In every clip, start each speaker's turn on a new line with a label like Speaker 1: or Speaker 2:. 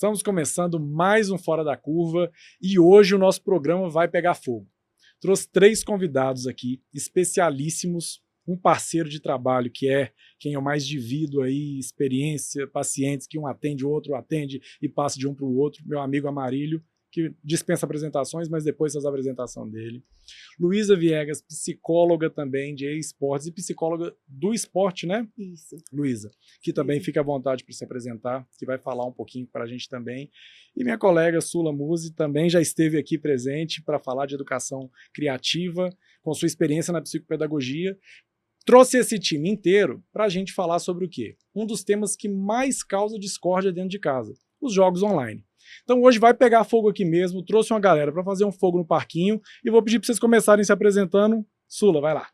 Speaker 1: Estamos começando mais um Fora da Curva e hoje o nosso programa vai pegar fogo. Trouxe 3 convidados aqui, especialíssimos, um parceiro de trabalho que é quem eu mais divido aí, experiência, pacientes, que um atende, o outro atende e passa de um para o outro, meu amigo Amarílio, que dispensa apresentações, mas depois faz a apresentação dele. Luísa Viegas, psicóloga também de esportes e psicóloga do esporte, né?
Speaker 2: Isso.
Speaker 1: Luísa, que também fica à vontade para se apresentar, que vai falar um pouquinho para a gente também. E minha colega Sula Musi também já esteve aqui presente para falar de educação criativa, com sua experiência na psicopedagogia. Trouxe esse time inteiro para a gente falar sobre o quê? Um dos temas que mais causa discórdia dentro de casa, os jogos online. Então hoje vai pegar fogo aqui mesmo, trouxe uma galera para fazer um fogo no parquinho e vou pedir para vocês começarem se apresentando. Sula, vai lá.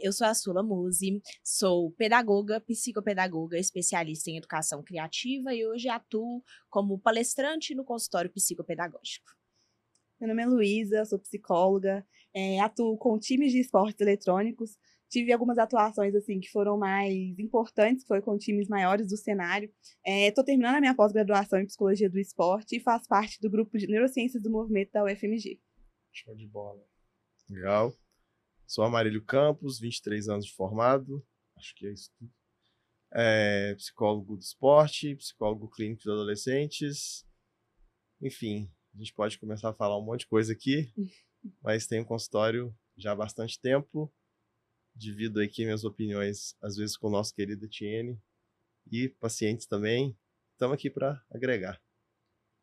Speaker 2: Eu sou a Sula Musi, sou pedagoga, psicopedagoga, especialista em educação criativa e hoje atuo como palestrante no consultório psicopedagógico.
Speaker 3: Meu nome é Luísa, sou psicóloga, atuo com times de esportes eletrônicos. Tive algumas atuações assim que foram mais importantes, foi com times maiores do cenário. Estou terminando a minha pós-graduação em Psicologia do Esporte e faço parte do grupo de Neurociências do Movimento da UFMG.
Speaker 1: Show de bola.
Speaker 4: Legal. Sou Amarílio Campos, 23 anos de formado, acho que é isso tudo. Psicólogo do esporte, psicólogo clínico de adolescentes. Enfim, a gente pode começar a falar um monte de coisa aqui, mas tenho um consultório já há bastante tempo. Divido aqui minhas opiniões, às vezes, com o nosso querido Etienne e pacientes também. Estamos aqui para agregar.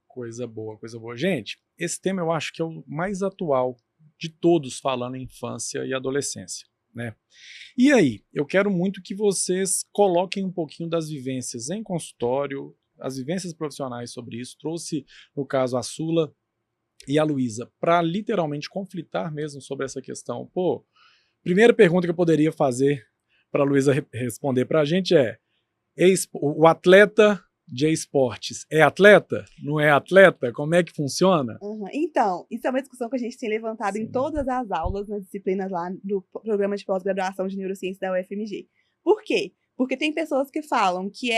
Speaker 1: Coisa boa, coisa boa. Gente, esse tema eu acho que é o mais atual de todos falando em infância e adolescência, né? E aí, eu quero muito que vocês coloquem um pouquinho das vivências em consultório, as vivências profissionais sobre isso. Trouxe, no caso, a Sula e a Luísa para literalmente conflitar mesmo sobre essa questão. Pô, primeira pergunta que eu poderia fazer para a Luísa responder para a gente é: o atleta de esportes é atleta? Não é atleta? Como é que funciona?
Speaker 3: Então, isso é uma discussão que a gente tem levantado em todas as aulas, nas disciplinas lá do programa de pós-graduação de neurociência da UFMG. Por quê? Porque tem pessoas que falam que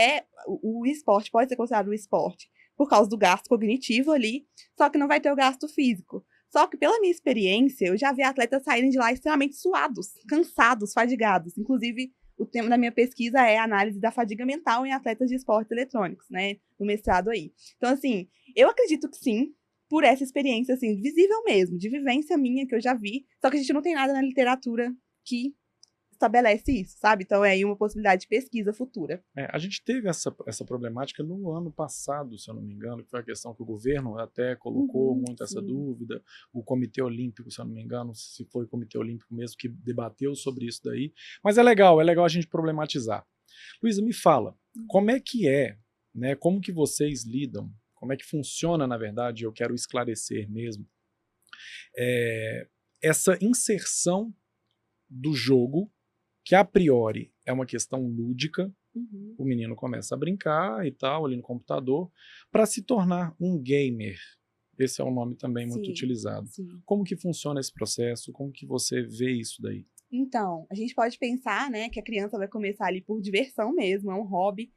Speaker 3: o esporte pode ser considerado um esporte por causa do gasto cognitivo ali, só que não vai ter o gasto físico. Só que, pela minha experiência, eu já vi atletas saírem de lá extremamente suados, cansados, fadigados. Inclusive, o tema da minha pesquisa é a análise da fadiga mental em atletas de esportes eletrônicos, né? No mestrado aí. Então, assim, eu acredito que sim, por essa experiência, assim, visível mesmo, de vivência minha que eu já vi. Só que a gente não tem nada na literatura que estabelece isso, sabe? Então é aí uma possibilidade de pesquisa futura.
Speaker 1: A gente teve essa problemática no ano passado, se eu não me engano, que foi a questão que o governo até colocou muito essa dúvida, o Comitê Olímpico, se eu não me engano, se foi o Comitê Olímpico mesmo que debateu sobre isso daí, mas é legal a gente problematizar. Luísa, me fala, como é que né, como que vocês lidam, como é que funciona, na verdade, eu quero esclarecer mesmo, essa inserção do jogo, que a priori é uma questão lúdica, o menino começa a brincar e tal, ali no computador, para se tornar um gamer. Esse é um nome também muito utilizado.
Speaker 3: Sim.
Speaker 1: Como que funciona esse processo? Como que você vê isso daí?
Speaker 3: Então, a gente pode pensar, né, que a criança vai começar ali por diversão mesmo, é um hobby.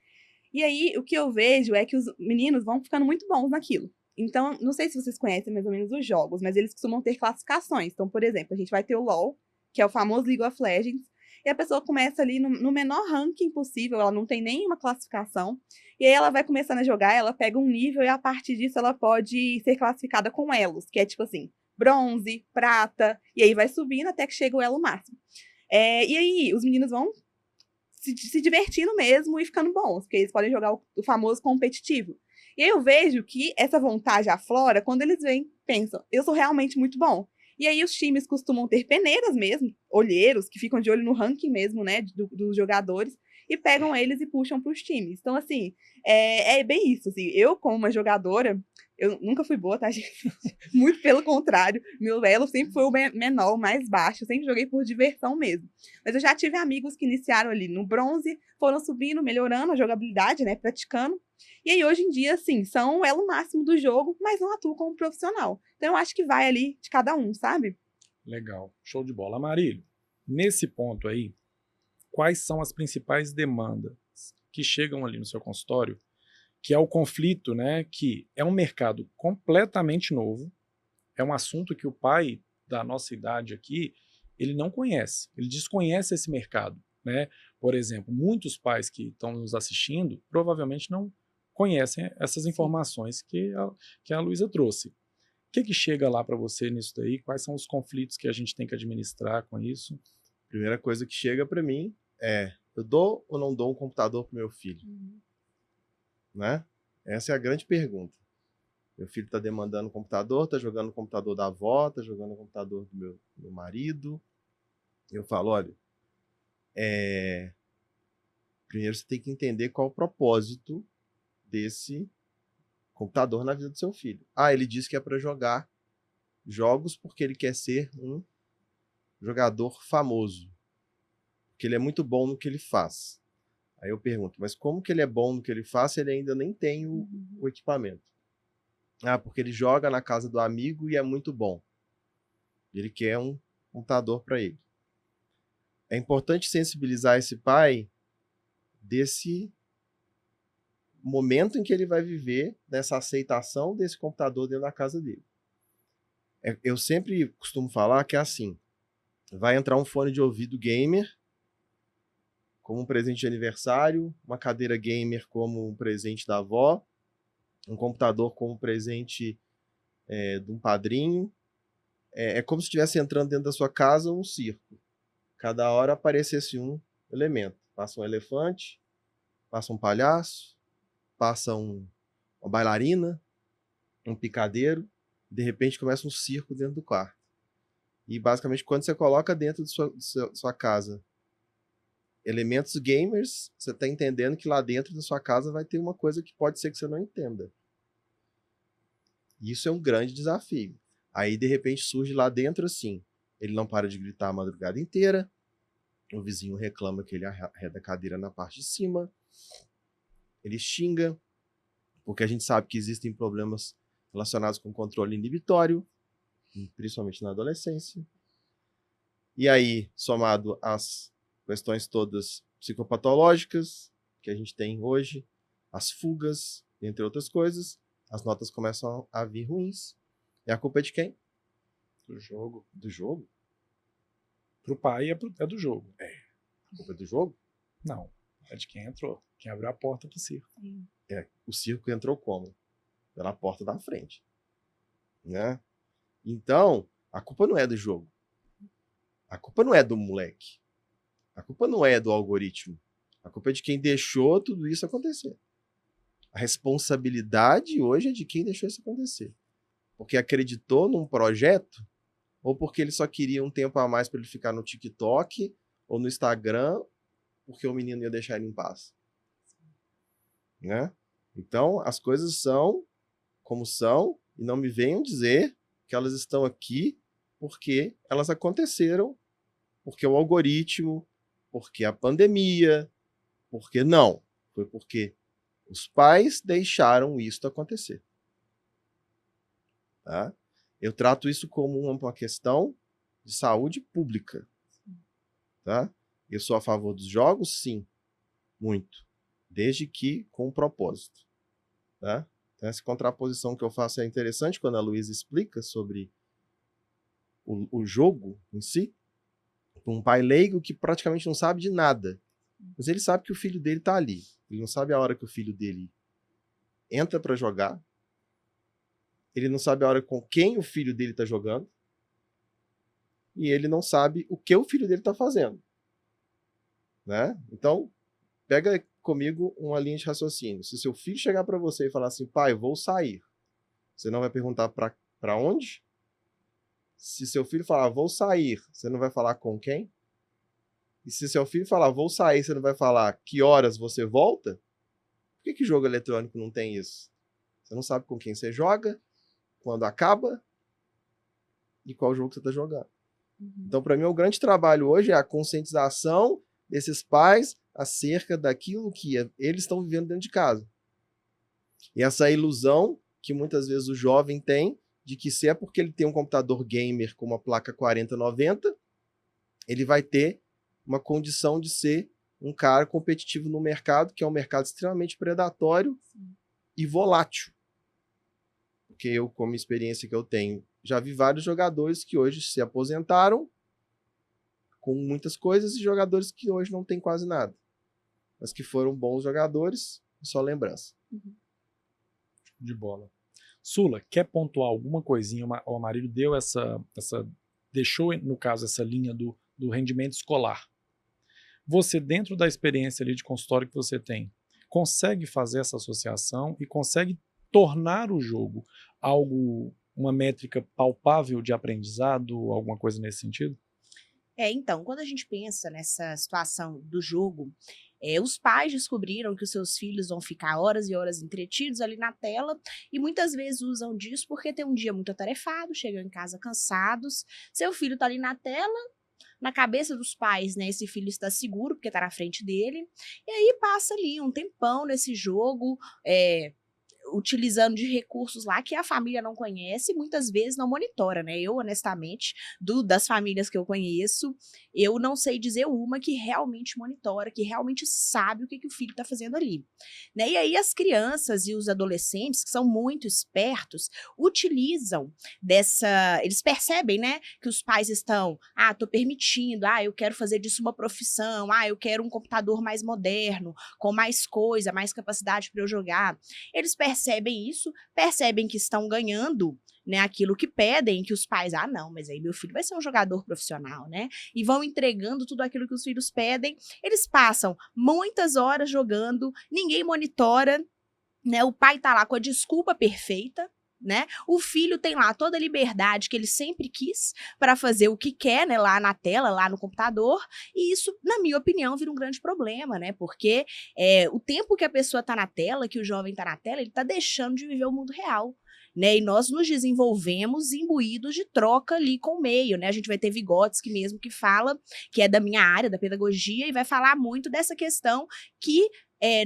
Speaker 3: E aí, o que eu vejo é que os meninos vão ficando muito bons naquilo. Então, não sei se vocês conhecem mais ou menos os jogos, mas eles costumam ter classificações. Então, por exemplo, a gente vai ter o LoL, que é o famoso League of Legends, e a pessoa começa ali no menor ranking possível, ela não tem nenhuma classificação, e aí ela vai começando a jogar, ela pega um nível e a partir disso ela pode ser classificada com elos, que é tipo assim, bronze, prata, e aí vai subindo até que chega o elo máximo. E aí os meninos vão se divertindo mesmo e ficando bons, porque eles podem jogar o famoso competitivo. E aí eu vejo que essa vontade aflora quando eles pensam, eu sou realmente muito bom. E aí os times costumam ter peneiras mesmo, olheiros, que ficam de olho no ranking mesmo, né, dos jogadores, e pegam eles e puxam para os times. Então, assim, é bem isso, assim, eu como uma jogadora, eu nunca fui boa, tá, gente? Muito pelo contrário, meu elo sempre foi o menor, o mais baixo, eu sempre joguei por diversão mesmo. Mas eu já tive amigos que iniciaram ali no bronze, foram subindo, melhorando a jogabilidade, né, praticando. E aí, hoje em dia, assim, são o elo máximo do jogo, mas não atuam como profissional. Então, eu acho que vai ali de cada um, sabe?
Speaker 1: Legal, show de bola. Amarílio, nesse ponto aí, quais são as principais demandas que chegam ali no seu consultório que é o conflito, né, que é um mercado completamente novo, é um assunto que o pai da nossa idade aqui, ele não conhece, ele desconhece esse mercado, né? Por exemplo, muitos pais que estão nos assistindo provavelmente não conhecem essas informações que a Luísa trouxe. O que chega lá para você nisso daí? Quais são os conflitos que a gente tem que administrar com isso?
Speaker 4: Primeira coisa que chega para mim é: eu dou ou não dou um computador pro meu filho? Né? Essa é a grande pergunta. Meu filho está demandando um computador, está jogando no computador da avó, está jogando no computador do meu marido. Eu falo, olha, primeiro você tem que entender qual o propósito desse computador na vida do seu filho. Ah, ele disse que é para jogar jogos porque ele quer ser um jogador famoso, porque ele é muito bom no que ele faz. Aí eu pergunto, mas como que ele é bom no que ele faz se ele ainda nem tem o equipamento? Ah, porque ele joga na casa do amigo e é muito bom. Ele quer um computador para ele. É importante sensibilizar esse pai desse momento em que ele vai viver, dessa aceitação desse computador dentro da casa dele. Eu sempre costumo falar que é assim: vai entrar um fone de ouvido gamer como um presente de aniversário, uma cadeira gamer como um presente da avó, um computador como presente de um padrinho. É como se estivesse entrando dentro da sua casa um circo. Cada hora aparecesse um elemento. Passa um elefante, passa um palhaço, passa uma bailarina, um picadeiro. De repente começa um circo dentro do quarto. E basicamente quando você coloca dentro de sua casa elementos gamers, você está entendendo que lá dentro da sua casa vai ter uma coisa que pode ser que você não entenda. Isso é um grande desafio. Aí, de repente, surge lá dentro assim: ele não para de gritar a madrugada inteira, o vizinho reclama que ele arreda a cadeira na parte de cima, ele xinga, porque a gente sabe que existem problemas relacionados com controle inibitório, principalmente na adolescência. E aí, somado às questões todas psicopatológicas que a gente tem hoje, as fugas, entre outras coisas, as notas começam a vir ruins. E a culpa é de quem?
Speaker 1: Do jogo.
Speaker 4: Do jogo?
Speaker 1: Pro pai é do jogo.
Speaker 4: A culpa é do jogo?
Speaker 1: Não, é de quem entrou, quem abriu a porta pro circo.
Speaker 4: O circo entrou como? Pela porta da frente. Né? Então, a culpa não é do jogo. A culpa não é do moleque. A culpa não é do algoritmo. A culpa é de quem deixou tudo isso acontecer. A responsabilidade hoje é de quem deixou isso acontecer. Porque acreditou num projeto, ou porque ele só queria um tempo a mais para ele ficar no TikTok ou no Instagram, porque o menino ia deixar ele em paz. Né? Então, as coisas são como são, e não me venham dizer que elas estão aqui porque elas aconteceram, porque o algoritmo, porque a pandemia, porque não. Foi porque os pais deixaram isso acontecer. Tá? Eu trato isso como uma questão de saúde pública. Tá? Eu sou a favor dos jogos? Sim, muito. Desde que com um propósito. Tá? Então, essa contraposição que eu faço é interessante quando a Luísa explica sobre o jogo em si. Um pai leigo que praticamente não sabe de nada. Mas ele sabe que o filho dele está ali. Ele não sabe a hora que o filho dele entra para jogar. Ele não sabe a hora com quem o filho dele está jogando. E ele não sabe o que o filho dele está fazendo. Né? Então, pega comigo uma linha de raciocínio. Se seu filho chegar para você e falar assim: pai, eu vou sair, você não vai perguntar para onde? Se seu filho falar, vou sair, você não vai falar com quem? E se seu filho falar, vou sair, você não vai falar que horas você volta? Por que jogo eletrônico não tem isso? Você não sabe com quem você joga, quando acaba e qual jogo você está jogando. Então, para mim, o grande trabalho hoje é a conscientização desses pais acerca daquilo que eles estão vivendo dentro de casa. E essa ilusão que muitas vezes o jovem tem de que se é porque ele tem um computador gamer com uma placa 4090, ele vai ter uma condição de ser um cara competitivo no mercado, que é um mercado extremamente predatório. Sim. e volátil. Porque eu, como experiência que eu tenho, já vi vários jogadores que hoje se aposentaram com muitas coisas e jogadores que hoje não têm quase nada. Mas que foram bons jogadores, só lembrança.
Speaker 1: De bola. Sula, quer pontuar alguma coisinha? O Amarillo deu deixou, no caso, essa linha do rendimento escolar. Você, dentro da experiência ali de consultório que você tem, consegue fazer essa associação e consegue tornar o jogo uma métrica palpável de aprendizado, alguma coisa nesse sentido?
Speaker 2: Então, quando a gente pensa nessa situação do jogo, os pais descobriram que os seus filhos vão ficar horas e horas entretidos ali na tela e muitas vezes usam disso porque tem um dia muito atarefado, chegam em casa cansados, seu filho está ali na tela, na cabeça dos pais, né, esse filho está seguro porque está na frente dele, e aí passa ali um tempão nesse jogo, utilizando de recursos lá que a família não conhece e muitas vezes não monitora, né? Eu, honestamente, das famílias que eu conheço, eu não sei dizer uma que realmente monitora, que realmente sabe o que o filho está fazendo ali, né? E aí as crianças e os adolescentes, que são muito espertos, utilizam eles percebem, né, que os pais estão, tô permitindo, eu quero fazer disso uma profissão, eu quero um computador mais moderno, com mais coisa, mais capacidade para eu jogar. Eles percebem isso, percebem que estão ganhando, né, aquilo que pedem, que os pais, não, mas aí meu filho vai ser um jogador profissional, né? E vão entregando tudo aquilo que os filhos pedem. Eles passam muitas horas jogando, ninguém monitora, né? O pai tá lá com a desculpa perfeita, né? O filho tem lá toda a liberdade que ele sempre quis para fazer o que quer, né, lá na tela, lá no computador, e isso, na minha opinião, vira um grande problema, né? Porque o tempo que a pessoa tá na tela, que o jovem tá na tela, ele tá deixando de viver o mundo real, né? E nós nos desenvolvemos imbuídos de troca ali com o meio, né? A gente vai ter Vygotsky mesmo que fala, que é da minha área, da pedagogia, e vai falar muito dessa questão que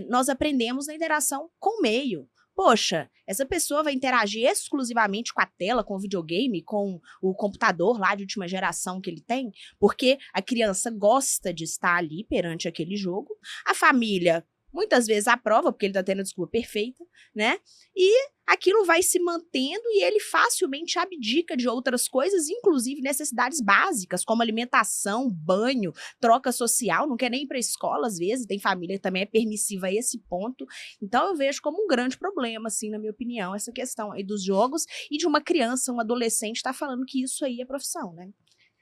Speaker 2: nós aprendemos na interação com o meio. Poxa, essa pessoa vai interagir exclusivamente com a tela, com o videogame, com o computador lá de última geração que ele tem, porque a criança gosta de estar ali perante aquele jogo, a família muitas vezes aprova, porque ele tá tendo a desculpa perfeita, né? E aquilo vai se mantendo e ele facilmente abdica de outras coisas, inclusive necessidades básicas, como alimentação, banho, troca social, não quer nem ir pra escola às vezes, tem família que também é permissiva a esse ponto. Então eu vejo como um grande problema, assim, na minha opinião, essa questão aí dos jogos e de uma criança, um adolescente tá falando que isso aí é profissão, né?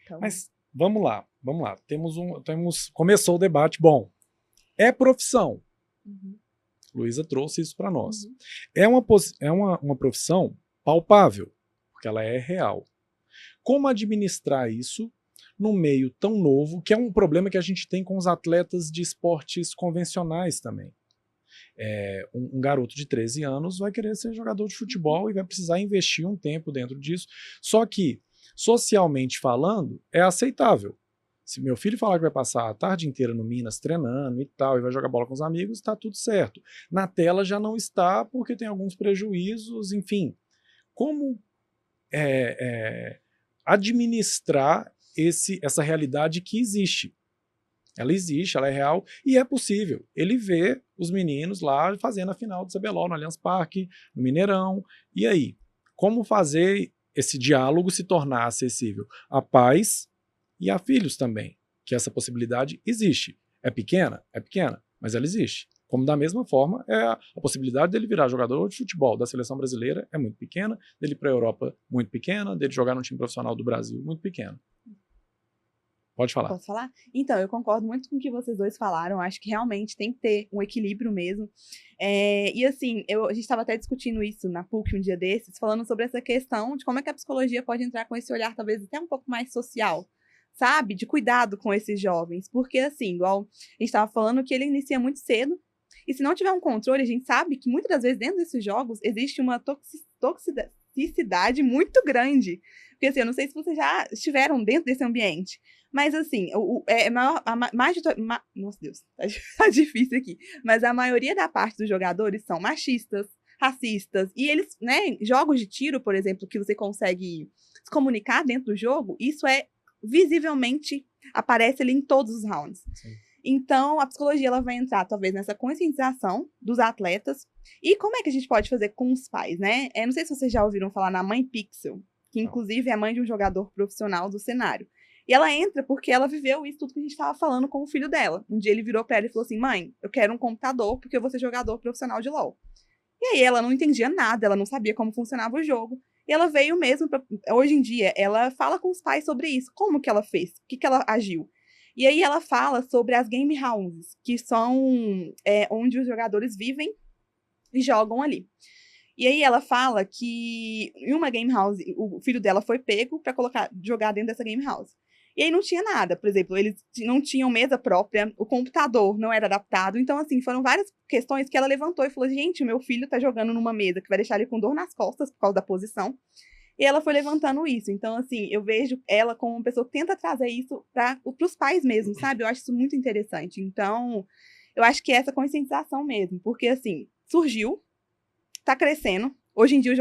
Speaker 2: Então...
Speaker 1: Mas vamos lá. Começou o debate. Bom, é profissão. Luísa trouxe isso para nós. É uma profissão palpável, porque ela é real. Como administrar isso num meio tão novo, que é um problema que a gente tem com os atletas de esportes convencionais também. Um garoto de 13 anos vai querer ser jogador de futebol e vai precisar investir um tempo dentro disso. Só que, socialmente falando, é aceitável. Se meu filho falar que vai passar a tarde inteira no Minas treinando e tal, e vai jogar bola com os amigos, está tudo certo. Na tela já não está, porque tem alguns prejuízos, enfim. Como administrar essa realidade que existe? Ela existe, ela é real e é possível. Ele vê os meninos lá fazendo a final do CBLOL no Allianz Parque, no Mineirão. E aí? Como fazer esse diálogo se tornar acessível a pais e a filhos também, que essa possibilidade existe. É pequena? É pequena, mas ela existe. Como da mesma forma, a possibilidade dele virar jogador de futebol da seleção brasileira é muito pequena, dele ir para a Europa muito pequena, dele jogar no time profissional do Brasil muito pequena. Pode falar.
Speaker 3: Posso falar? Então, eu concordo muito com o que vocês dois falaram. Acho que realmente tem que ter um equilíbrio mesmo. E assim, a gente estava até discutindo isso na PUC um dia desses, falando sobre essa questão de como é que a psicologia pode entrar com esse olhar talvez até um pouco mais social, sabe? De cuidado com esses jovens. Porque assim, igual a gente estava falando que ele inicia muito cedo, e se não tiver um controle, a gente sabe que muitas das vezes dentro desses jogos existe uma toxicidade muito grande. Porque assim, eu não sei se vocês já estiveram dentro desse ambiente, mas assim, nossa Deus, tá difícil aqui. Mas a maioria da parte dos jogadores são machistas, racistas, e eles, né, jogos de tiro, por exemplo, que você consegue se comunicar dentro do jogo, isso visivelmente aparece ali em todos os rounds.
Speaker 1: Sim.
Speaker 3: Então, a psicologia ela vai entrar, talvez, nessa conscientização dos atletas. E como é que a gente pode fazer com os pais, né? Não sei se vocês já ouviram falar na Mãe Pixel, que inclusive é mãe de um jogador profissional do cenário. E ela entra porque ela viveu isso tudo que a gente estava falando com o filho dela. Um dia ele virou para ela e falou assim: mãe, eu quero um computador porque eu vou ser jogador profissional de LoL. E aí ela não entendia nada, ela não sabia como funcionava o jogo. E ela veio mesmo, hoje em dia, ela fala com os pais sobre isso. Como que ela fez? O que que ela agiu? E aí ela fala sobre as game houses, que são onde os jogadores vivem e jogam ali. E aí ela fala que em uma game house, o filho dela foi pego para jogar dentro dessa game house. E aí não tinha nada, por exemplo, eles não tinham mesa própria, o computador não era adaptado. Então, assim, foram várias questões que ela levantou e falou: gente, o meu filho tá jogando numa mesa que vai deixar ele com dor nas costas por causa da posição. E ela foi levantando isso. Então, assim, eu vejo ela como uma pessoa que tenta trazer isso para os pais mesmo, sabe? Eu acho isso muito interessante. Então, eu acho que é essa conscientização mesmo. Porque, assim, surgiu, tá crescendo. Hoje em dia,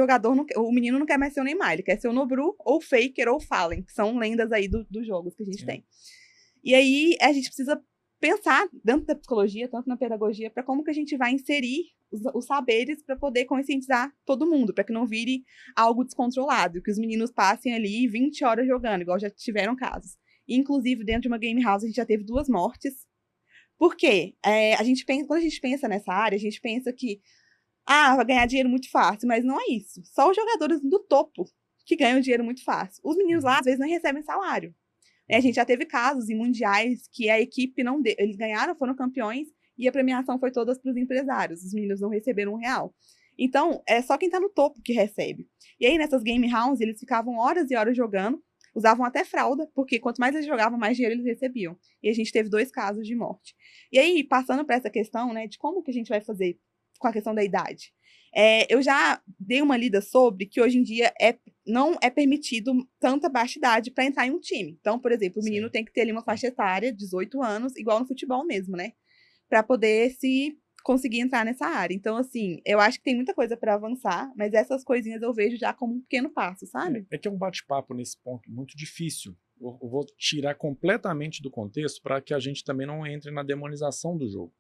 Speaker 3: o menino não quer mais ser o Neymar. Ele quer ser o Nobru, ou o Faker, ou o Fallen, que são lendas aí dos jogos que a gente tem. E aí, a gente precisa pensar, tanto da psicologia, tanto na pedagogia, para como que a gente vai inserir os saberes para poder conscientizar todo mundo, para que não vire algo descontrolado, que os meninos passem ali 20 horas jogando, igual já tiveram casos. E, inclusive, dentro de uma game house, a gente já teve 2 mortes. Por quê? Quando a gente pensa nessa área, a gente pensa que vai ganhar dinheiro muito fácil, mas não é isso. Só os jogadores do topo que ganham dinheiro muito fácil. Os meninos lá, às vezes, não recebem salário. A gente já teve casos em mundiais que a equipe não deu. Eles ganharam, foram campeões, e a premiação foi toda para os empresários. Os meninos não receberam R$1. Então, é só quem tá no topo que recebe. E aí, nessas game houses, eles ficavam horas e horas jogando, usavam até fralda, porque quanto mais eles jogavam, mais dinheiro eles recebiam. E a gente teve 2 casos de morte. E aí, passando para essa questão, né, de como que a gente vai fazer com a questão da idade. Eu já dei uma lida sobre que hoje em dia não é permitido tanta baixa idade para entrar em um time. Então, por exemplo, o menino tem que ter ali uma faixa etária, 18 anos, igual no futebol mesmo, né? Para poder conseguir entrar nessa área. Então, assim, eu acho que tem muita coisa para avançar, mas essas coisinhas eu vejo já como um pequeno passo, sabe?
Speaker 1: É que é um bate-papo nesse ponto muito difícil. Eu vou tirar completamente do contexto para que a gente também não entre na demonização do jogo.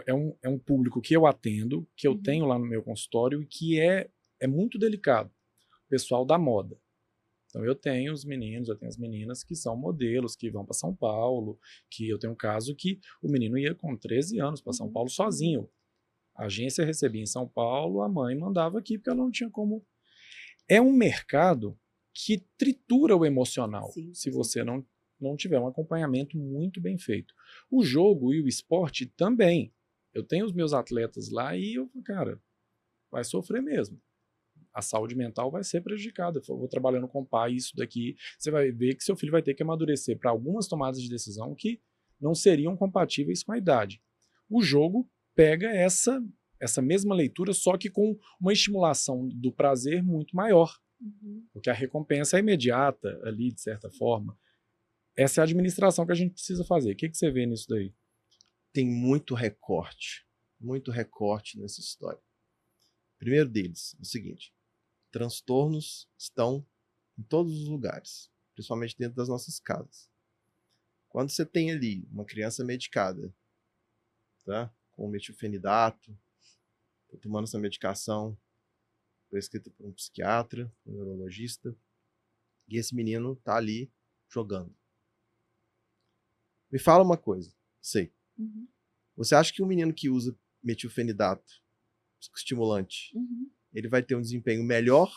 Speaker 1: É um público que eu atendo, que eu tenho lá no meu consultório e que é muito delicado. O pessoal da moda. Então eu tenho os meninos, eu tenho as meninas que são modelos, que vão para São Paulo, que eu tenho um caso que o menino ia com 13 anos para São Paulo sozinho. A agência recebia em São Paulo, a mãe mandava aqui porque ela não tinha como. É um mercado que tritura o emocional, se você não tiver um acompanhamento muito bem feito. O jogo e o esporte também. Eu tenho os meus atletas lá e cara, vai sofrer mesmo. A saúde mental vai ser prejudicada. Eu vou trabalhando com o pai, isso daqui, você vai ver que seu filho vai ter que amadurecer para algumas tomadas de decisão que não seriam compatíveis com a idade. O jogo pega essa mesma leitura, só que com uma estimulação do prazer muito maior, porque a recompensa é imediata ali, de certa forma. Essa é a administração que a gente precisa fazer. O que você vê nisso daí?
Speaker 4: Tem muito recorte nessa história. O primeiro deles é o seguinte: transtornos estão em todos os lugares, principalmente dentro das nossas casas. Quando você tem ali uma criança medicada, tá, com metilfenidato, tá tomando essa medicação prescrita por um psiquiatra, um neurologista, e esse menino tá ali jogando. Me fala uma coisa, você acha que um menino que usa metilfenidato, estimulante, ele vai ter um desempenho melhor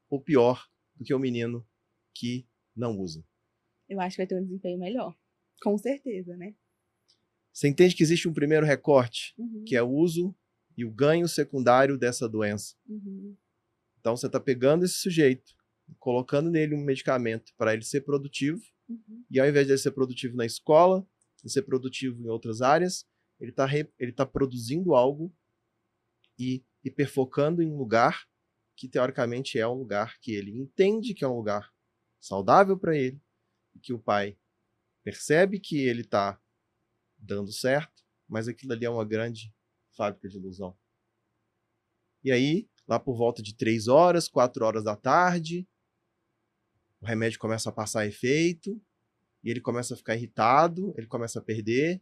Speaker 4: ou pior do que o menino que não usa?
Speaker 3: Eu acho que vai ter um desempenho melhor. Com certeza, né?
Speaker 4: Você entende que existe um primeiro recorte, que é o uso e o ganho secundário dessa doença. Então você está pegando esse sujeito, colocando nele um medicamento para ele ser produtivo, e ao invés de ele ser produtivo na escola, de ser produtivo em outras áreas, ele tá produzindo algo e hiperfocando em um lugar que teoricamente é um lugar que ele entende que é um lugar saudável para ele, e que o pai percebe que ele está dando certo, mas aquilo ali é uma grande fábrica de ilusão. E aí, lá por volta de 3 horas, 4 horas da tarde, o remédio começa a passar efeito, e ele começa a ficar irritado, ele começa a perder,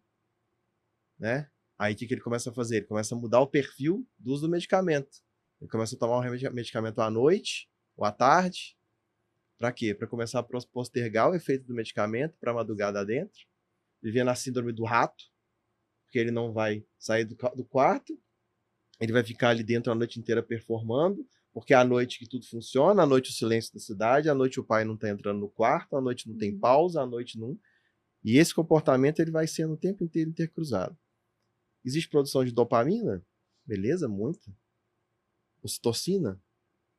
Speaker 4: né? Aí o que ele começa a fazer? Ele começa a mudar o perfil do uso do medicamento. Ele começa a tomar um medicamento à noite ou à tarde. Para quê? Para começar a postergar o efeito do medicamento para a madrugada adentro, viver na síndrome do rato, porque ele não vai sair do quarto, ele vai ficar ali dentro a noite inteira performando, porque é à noite que tudo funciona, à noite o silêncio da cidade, à noite o pai não está entrando no quarto, à noite não tem pausa, à noite não... E esse comportamento ele vai sendo o tempo inteiro intercruzado. Existe produção de dopamina? Beleza, muita. Ocitocina?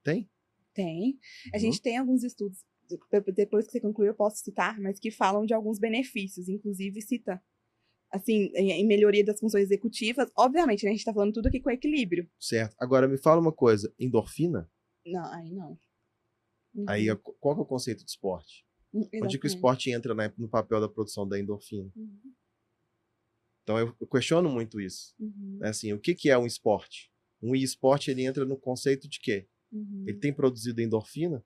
Speaker 4: Tem?
Speaker 3: Tem. A gente tem alguns estudos, depois que você concluir eu posso citar, mas que falam de alguns benefícios, inclusive cita, assim, em melhoria das funções executivas. Obviamente, né, a gente tá falando tudo aqui com equilíbrio.
Speaker 4: Certo. Agora, me fala uma coisa, endorfina?
Speaker 3: Não, aí não.
Speaker 4: Aí, qual que é o conceito de esporte? Onde que o esporte entra no papel da produção da endorfina? Então, eu questiono muito isso. Assim, o que é um esporte? Um esporte, ele entra no conceito de quê? Ele tem produzido endorfina?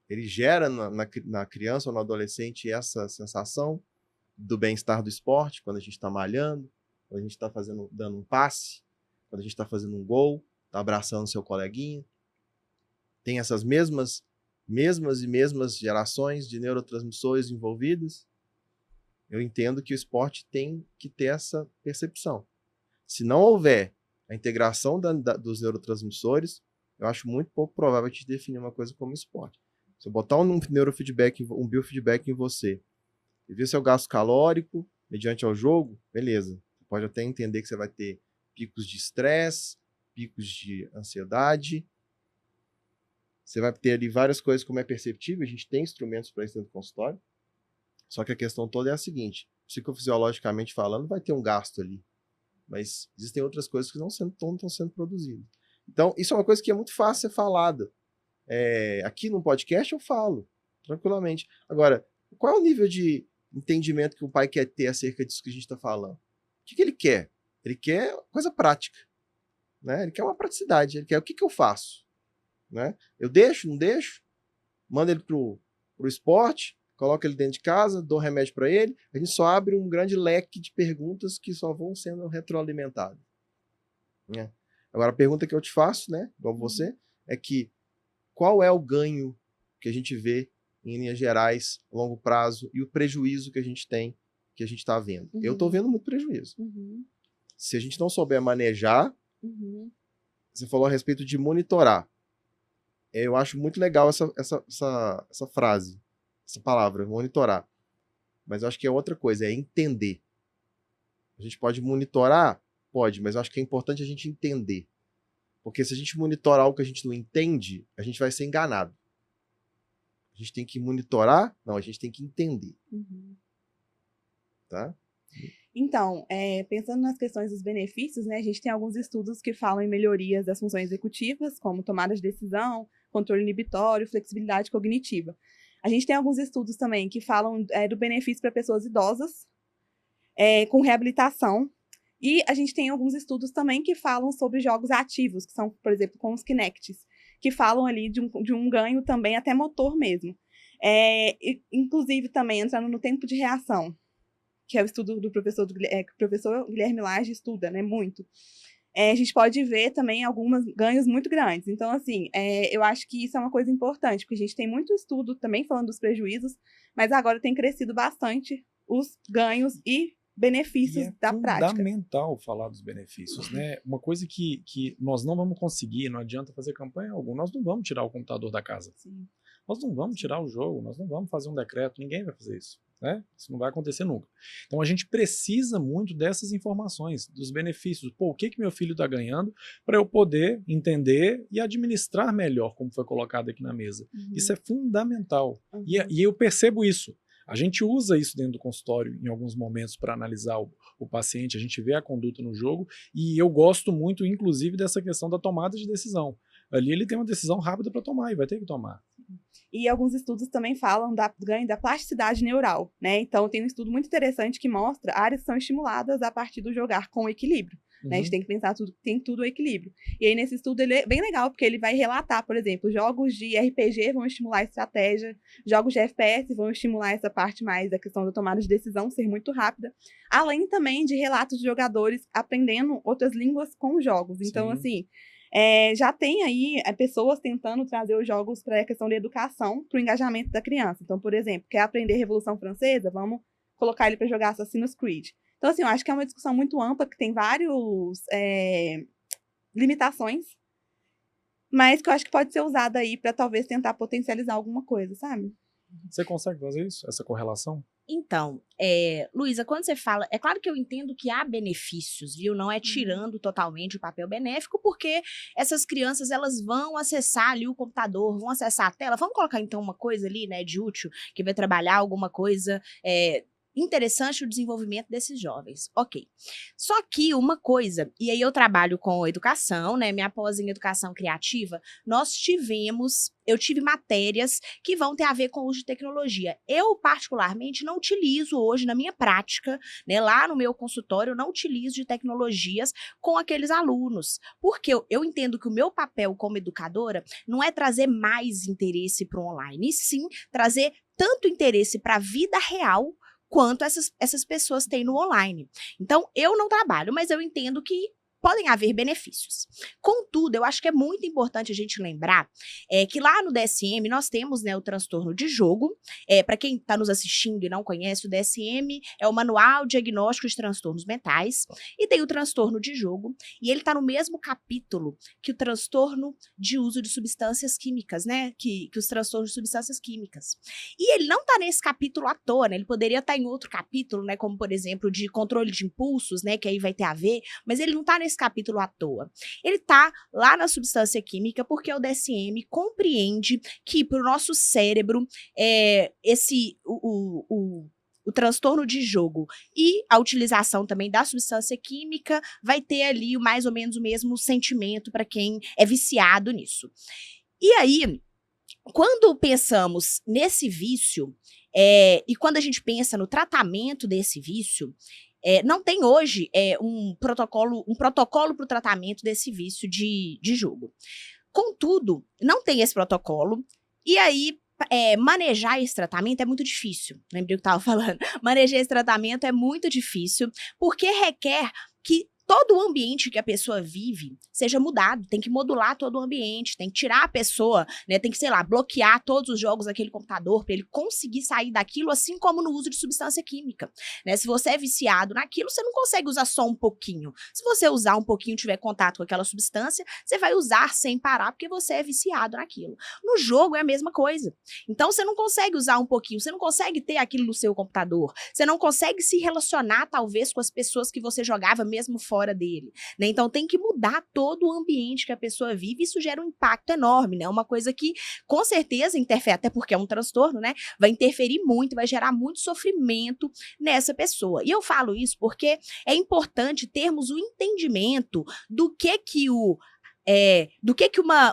Speaker 4: Ele gera na criança ou no adolescente essa sensação do bem-estar do esporte, quando a gente está malhando, quando a gente está dando um passe, quando a gente está fazendo um gol, está abraçando seu coleguinha. Tem essas mesmas gerações de neurotransmissores envolvidas. Eu entendo que o esporte tem que ter essa percepção. Se não houver a integração dos neurotransmissores, eu acho muito pouco provável a gente definir uma coisa como esporte. Se eu botar um neurofeedback, um biofeedback em você, e ver seu gasto calórico mediante ao jogo, beleza. Você pode até entender que você vai ter picos de estresse, picos de ansiedade. Você vai ter ali várias coisas como é perceptível, a gente tem instrumentos para isso dentro do consultório. Só que a questão toda é a seguinte, psicofisiologicamente falando, vai ter um gasto ali. Mas existem outras coisas que não estão sendo produzidas. Então, isso é uma coisa que é muito fácil ser falada. Aqui no podcast eu falo, tranquilamente. Agora, qual é o nível de entendimento que o pai quer ter acerca disso que a gente está falando? O que ele quer? Ele quer coisa prática. Né? Ele quer uma praticidade. Ele quer o que eu faço? Né? Eu deixo, não deixo? Mando ele pro esporte, coloco ele dentro de casa, dou remédio para ele. A gente só abre um grande leque de perguntas que só vão sendo retroalimentadas. Né? Agora, a pergunta que eu te faço, né, igual você, é que qual é o ganho que a gente vê em linhas gerais, a longo prazo, e o prejuízo que a gente tem, que a gente está vendo? Eu estou vendo muito prejuízo. Se a gente não souber manejar, você falou a respeito de monitorar. Eu acho muito legal essa frase, essa palavra, monitorar. Mas eu acho que é outra coisa, é entender. A gente pode monitorar? Pode, mas eu acho que é importante a gente entender. Porque se a gente monitorar algo que a gente não entende, a gente vai ser enganado. A gente tem que monitorar? Não, a gente tem que entender. Tá?
Speaker 3: Então, pensando nas questões dos benefícios, né, a gente tem alguns estudos que falam em melhorias das funções executivas, como tomada de decisão, controle inibitório, flexibilidade cognitiva. A gente tem alguns estudos também que falam do benefício para pessoas idosas, com reabilitação. E a gente tem alguns estudos também que falam sobre jogos ativos, que são, por exemplo, com os Kinects, que falam ali de um ganho também até motor mesmo. Inclusive também entrando no tempo de reação, que é o estudo do professor Guilherme Lage estuda, né, muito. A gente pode ver também alguns ganhos muito grandes. Então, assim, eu acho que isso é uma coisa importante, porque a gente tem muito estudo também falando dos prejuízos, mas agora tem crescido bastante os ganhos e benefícios da prática.
Speaker 1: É fundamental falar dos benefícios, né? Uma coisa que nós não vamos conseguir, não adianta fazer campanha alguma, nós não vamos tirar o computador da casa.
Speaker 3: Sim.
Speaker 1: Nós não vamos tirar o jogo, nós não vamos fazer um decreto, ninguém vai fazer isso. Né? Isso não vai acontecer nunca. Então a gente precisa muito dessas informações, dos benefícios. Pô, o que meu filho está ganhando para eu poder entender e administrar melhor, como foi colocado aqui na mesa. Isso é fundamental. E eu percebo isso. A gente usa isso dentro do consultório em alguns momentos para analisar o paciente, a gente vê a conduta no jogo e eu gosto muito, inclusive, dessa questão da tomada de decisão. Ali ele tem uma decisão rápida para tomar e vai ter que tomar.
Speaker 3: E alguns estudos também falam do ganho da plasticidade neural, né? Então tem um estudo muito interessante que mostra áreas que são estimuladas a partir do jogar com equilíbrio. né? A gente
Speaker 1: Uhum.
Speaker 3: tem que pensar tudo, tem tudo o equilíbrio. E aí, nesse estudo, ele é bem legal, porque ele vai relatar, por exemplo, jogos de RPG vão estimular a estratégia, jogos de FPS vão estimular essa parte mais da questão da tomada de decisão, ser muito rápida, além também de relatos de jogadores aprendendo outras línguas com os jogos. Então,
Speaker 1: Sim.
Speaker 3: assim, já tem aí pessoas tentando trazer os jogos para a questão da educação, para o engajamento da criança. Então, por exemplo, quer aprender Revolução Francesa? Vamos colocar ele para jogar Assassin's Creed. Então, assim, eu acho que é uma discussão muito ampla, que tem vários limitações, mas que eu acho que pode ser usada aí para talvez tentar potencializar alguma coisa, sabe?
Speaker 1: Você consegue fazer isso? Essa correlação?
Speaker 2: Então, Luísa, quando você fala, é claro que eu entendo que há benefícios, viu? Não é tirando totalmente o papel benéfico, porque essas crianças, elas vão acessar ali o computador, vão acessar a tela. Vamos colocar, então, uma coisa ali, né, de útil, que vai trabalhar alguma coisa interessante o desenvolvimento desses jovens. Ok. Só que uma coisa, e aí eu trabalho com educação, né, minha pós em educação criativa, eu tive matérias que vão ter a ver com o uso de tecnologia. Eu, particularmente, não utilizo hoje na minha prática, né, lá no meu consultório, eu não utilizo de tecnologias com aqueles alunos, porque eu entendo que o meu papel como educadora não é trazer mais interesse para o online, e sim trazer tanto interesse para a vida real quanto essas pessoas têm no online. Então, eu não trabalho, mas eu entendo que podem haver benefícios. Contudo, eu acho que é muito importante a gente lembrar que lá no DSM nós temos, né, o transtorno de jogo. Para quem está nos assistindo e não conhece, o DSM é o Manual Diagnóstico de Transtornos Mentais, e tem o transtorno de jogo, e ele está no mesmo capítulo que o transtorno de uso de substâncias químicas, né, que os transtornos de substâncias químicas. E ele não está nesse capítulo à toa, né, ele poderia estar em outro capítulo, né, como, por exemplo, de controle de impulsos, né, que aí vai ter a ver, mas ele não está nesse capítulo à toa. Ele está lá na substância química porque o DSM compreende que para o nosso cérebro o transtorno de jogo e a utilização também da substância química vai ter ali mais ou menos o mesmo sentimento para quem é viciado nisso. E aí, quando pensamos nesse vício, e quando a gente pensa no tratamento desse vício, não tem hoje um protocolo para o tratamento desse vício de jogo. Contudo, não tem esse protocolo, e aí manejar esse tratamento é muito difícil. Lembrei o que eu estava falando. Manejar esse tratamento é muito difícil, porque requer que todo o ambiente que a pessoa vive seja mudado, tem que modular todo o ambiente, tem que tirar a pessoa, né, tem que, sei lá, bloquear todos os jogos daquele computador para ele conseguir sair daquilo, assim como no uso de substância química, né? Se você é viciado naquilo, você não consegue usar só um pouquinho. Se você usar um pouquinho, tiver contato com aquela substância, você vai usar sem parar porque você é viciado naquilo. No jogo é a mesma coisa. Então você não consegue usar um pouquinho, você não consegue ter aquilo no seu computador, você não consegue se relacionar talvez com as pessoas que você jogava mesmo fora dele, né? Então tem que mudar todo o ambiente que a pessoa vive, e isso gera um impacto enorme, né? Uma coisa que com certeza interfere, até porque é um transtorno, né? Vai interferir muito, vai gerar muito sofrimento nessa pessoa. E eu falo isso porque é importante termos o entendimento do que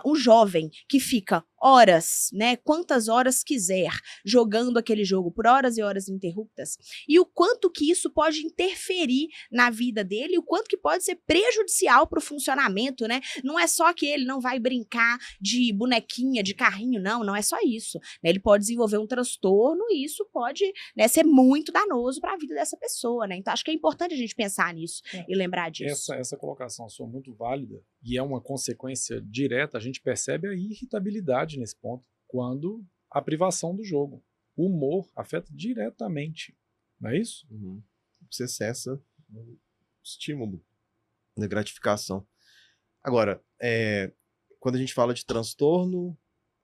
Speaker 2: um jovem que fica horas, né, quantas horas quiser, jogando aquele jogo por horas e horas ininterruptas, e o quanto que isso pode interferir na vida dele, e o quanto que pode ser prejudicial para o funcionamento, né? Não é só que ele não vai brincar de bonequinha, de carrinho, não é só isso, né? Ele pode desenvolver um transtorno e isso pode, né, ser muito danoso para a vida dessa pessoa, né? Então acho que é importante a gente pensar nisso e lembrar disso.
Speaker 1: Essa colocação sua é muito válida e é uma consequência direta, a gente percebe a irritabilidade nesse ponto, quando a privação do jogo. O humor afeta diretamente, não é isso?
Speaker 4: Uhum. Você cessa o estímulo da gratificação. Agora, quando a gente fala de transtorno,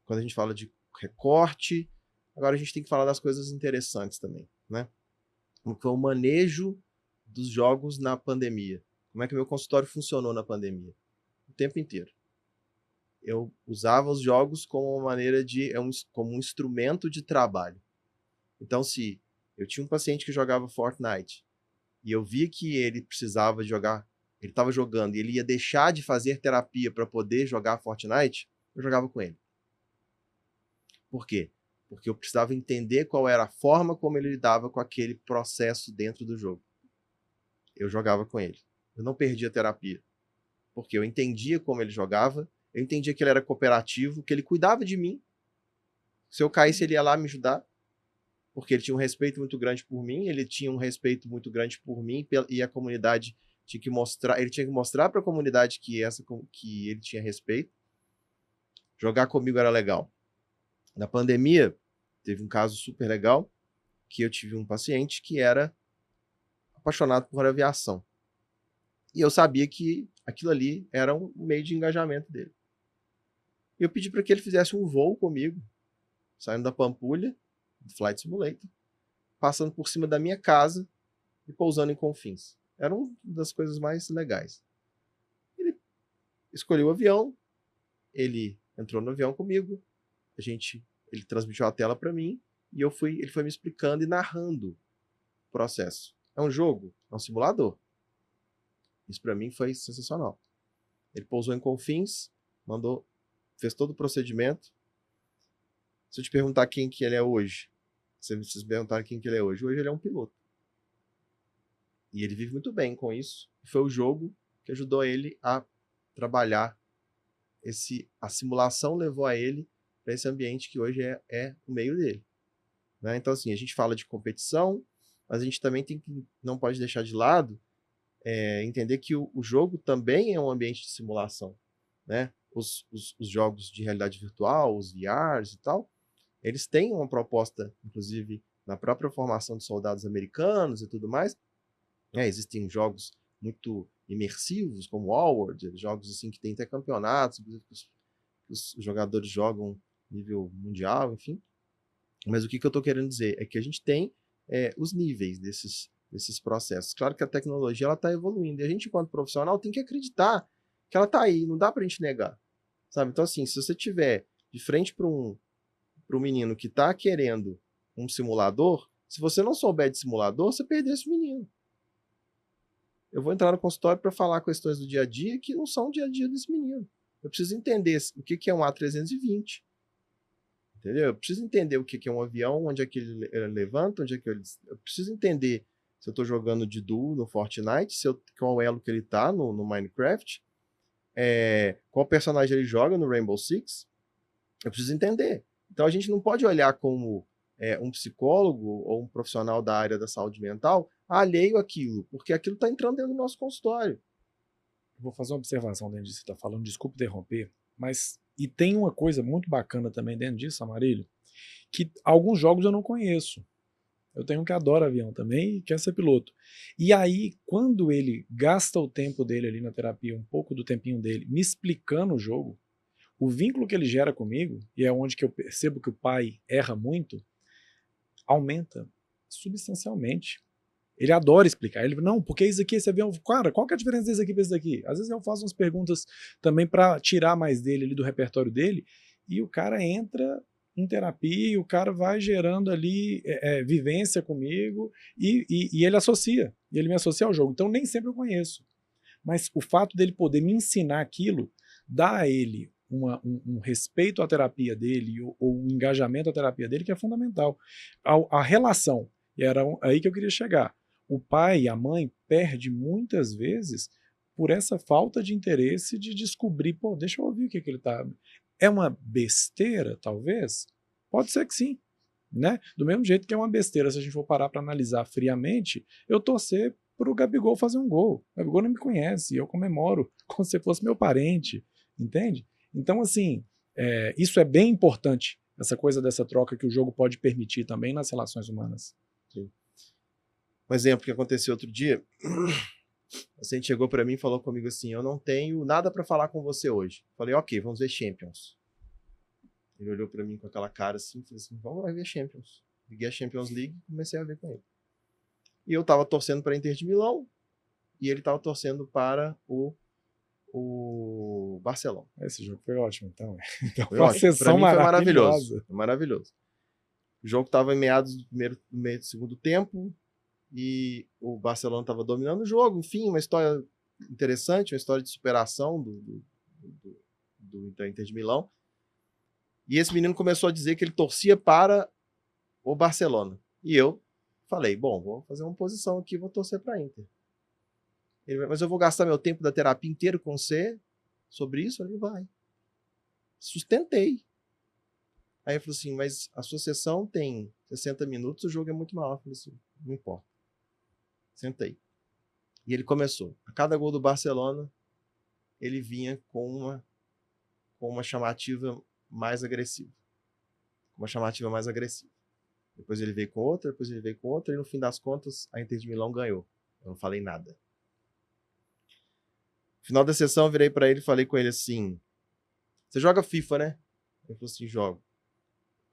Speaker 4: quando a gente fala de recorte, agora a gente tem que falar das coisas interessantes também, né? Como foi o manejo dos jogos na pandemia. Como é que o meu consultório funcionou na pandemia? O tempo inteiro. Eu usava os jogos como uma maneira como um instrumento de trabalho. Então, se eu tinha um paciente que jogava Fortnite e eu via que ele precisava jogar, ele estava jogando e ele ia deixar de fazer terapia para poder jogar Fortnite, eu jogava com ele. Por quê? Porque eu precisava entender qual era a forma como ele lidava com aquele processo dentro do jogo. Eu jogava com ele. eu não perdi a terapia. Porque eu entendia como ele jogava, eu entendia que ele era cooperativo, que ele cuidava de mim. Se eu caísse, ele ia lá me ajudar, porque ele tinha um respeito muito grande por mim, ele tinha um respeito muito grande por mim, e a comunidade tinha que mostrar, ele tinha que mostrar para a comunidade que ele tinha respeito. Jogar comigo era legal. Na pandemia, teve um caso super legal, que eu tive um paciente que era apaixonado por aviação. E eu sabia que aquilo ali era um meio de engajamento dele. E eu pedi para que ele fizesse um voo comigo, saindo da Pampulha, do Flight Simulator, passando por cima da minha casa e pousando em Confins. Era uma das coisas mais legais. Ele escolheu o avião, ele entrou no avião comigo, ele transmitiu a tela para mim, e ele foi me explicando e narrando o processo. É um jogo, é um simulador. Isso para mim foi sensacional. Ele pousou em Confins, fez todo o procedimento. Se eu te perguntar quem que ele é hoje, se vocês perguntarem quem que ele é hoje ele é um piloto. E ele vive muito bem com isso. Foi o jogo que ajudou ele a trabalhar a simulação levou a ele para esse ambiente que hoje é o meio dele. Né? Então, assim, a gente fala de competição, mas a gente também não pode deixar de lado entender que o jogo também é um ambiente de simulação. Né? Os jogos de realidade virtual, os VRs e tal, eles têm uma proposta, inclusive, na própria formação de soldados americanos e tudo mais. Existem jogos muito imersivos, como Warworld, jogos assim que tem até campeonatos, os jogadores jogam nível mundial, enfim. Mas o que eu estou querendo dizer é que a gente tem os níveis desses processos. Claro que a tecnologia está evoluindo, e a gente, enquanto profissional, tem que acreditar que ela está aí, não dá para a gente negar. Sabe? Então, assim, se você tiver de frente para um menino que está querendo um simulador, se você não souber de simulador, você perdeu esse menino. Eu vou entrar no consultório para falar questões do dia a dia que não são o dia a dia desse menino. Eu preciso entender o que é um A320. Entendeu? Eu preciso entender o que é um avião, onde é que ele levanta, onde é que ele... Eu preciso entender se eu estou jogando de duo no Fortnite, qual elo que ele está no Minecraft, qual personagem ele joga no Rainbow Six. Eu preciso entender. Então a gente não pode olhar como um psicólogo ou um profissional da área da saúde mental alheio àquilo, porque aquilo está entrando dentro do nosso consultório.
Speaker 1: Vou fazer uma observação dentro disso que você está falando, desculpa interromper, mas e tem uma coisa muito bacana também dentro disso, Amarílio, que alguns jogos eu não conheço. Eu tenho um que adora avião também e quer ser piloto. E aí, quando ele gasta o tempo dele ali na terapia, um pouco do tempinho dele, me explicando o jogo, o vínculo que ele gera comigo, e é onde que eu percebo que o pai erra muito, aumenta substancialmente. Ele adora explicar. Ele não, porque isso aqui, esse avião, cara, qual que é a diferença desse aqui para esse daqui? Às vezes eu faço umas perguntas também para tirar mais dele ali do repertório dele, e o cara entra em terapia e o cara vai gerando ali vivência comigo e ele associa, e ele me associa ao jogo. Então nem sempre eu conheço. Mas o fato dele poder me ensinar aquilo dá a ele um respeito à terapia dele ou um engajamento à terapia dele que é fundamental. A relação, e era aí que eu queria chegar. O pai e a mãe perdem muitas vezes por essa falta de interesse de descobrir, pô, deixa eu ouvir o que ele tá... É uma besteira, talvez? Pode ser que sim. Né? Do mesmo jeito que é uma besteira, se a gente for parar para analisar friamente, eu torcer para o Gabigol fazer um gol. O Gabigol não me conhece, eu comemoro como se fosse meu parente, entende? Então, assim, isso é bem importante, essa coisa dessa troca que o jogo pode permitir também nas relações humanas.
Speaker 4: Sim. Um exemplo que aconteceu outro dia, o paciente chegou para mim e falou comigo assim, eu não tenho nada para falar com você hoje. Falei, ok, vamos ver Champions. Ele olhou para mim com aquela cara assim, falei assim, vamos lá ver Champions. Liguei a Champions League e comecei a ver com ele. E eu tava torcendo para a Inter de Milão e ele tava torcendo para o Barcelona.
Speaker 1: Esse jogo foi ótimo, então.
Speaker 4: Foi ótimo. Para mim foi maravilhoso. Foi
Speaker 1: maravilhoso.
Speaker 4: O jogo estava em meados do segundo tempo e o Barcelona estava dominando o jogo. Enfim, uma história interessante, uma história de superação da Inter de Milão. E esse menino começou a dizer que ele torcia para o Barcelona. E eu falei, bom, vou fazer uma posição aqui, vou torcer para a Inter. Mas eu vou gastar meu tempo da terapia inteiro com você sobre isso? Eu falei, vai. Sustentei. Aí ele falou assim, mas a sua sessão tem 60 minutos, o jogo é muito maior. Eu falei assim, não importa. Sentei. E ele começou. A cada gol do Barcelona, ele vinha com uma chamativa mais agressiva. Uma chamativa mais agressiva. Depois ele veio com outra, depois ele veio com outra, e no fim das contas, a Inter de Milão ganhou. Eu não falei nada. No final da sessão, eu virei pra ele e falei com ele assim, você joga FIFA, né? Ele falou assim, jogo.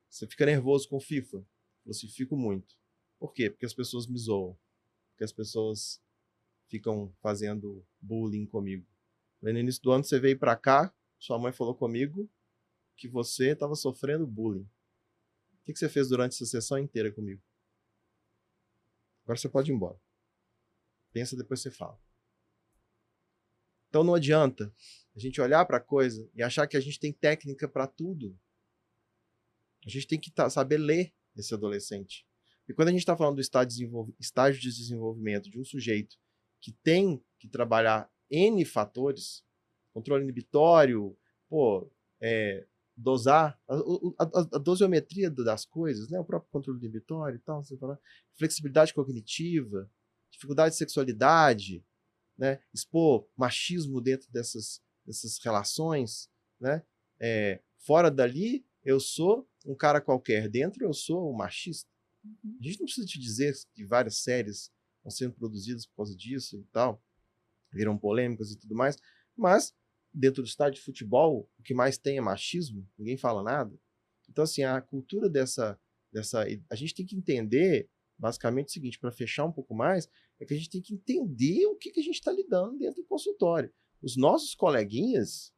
Speaker 4: Você fica nervoso com FIFA? Ele falou assim, fico muito. Por quê? Porque as pessoas me zoam. Porque as pessoas ficam fazendo bullying comigo. No início do ano, você veio pra cá, sua mãe falou comigo que você estava sofrendo bullying. O que você fez durante essa sessão inteira comigo? Agora você pode ir embora. Pensa, depois você fala. Então não adianta a gente olhar para a coisa e achar que a gente tem técnica para tudo. A gente tem que saber ler esse adolescente. E quando a gente está falando do estágio de desenvolvimento de um sujeito que tem que trabalhar N fatores, controle inibitório, dosar, a dosiometria das coisas, né? O próprio controle inibitório e tal, flexibilidade cognitiva, dificuldade de sexualidade, né? Expor machismo dentro dessas relações, né? Fora dali, eu sou um cara qualquer, dentro eu sou um machista. A gente não precisa te dizer que várias séries estão sendo produzidas por causa disso e tal, viram polêmicas e tudo mais, mas dentro do estádio de futebol, o que mais tem é machismo, ninguém fala nada. Então, assim, a cultura dessa a gente tem que entender, basicamente, o seguinte, para fechar um pouco mais, é que a gente tem que entender o que a gente está lidando dentro do consultório. Os nossos coleguinhas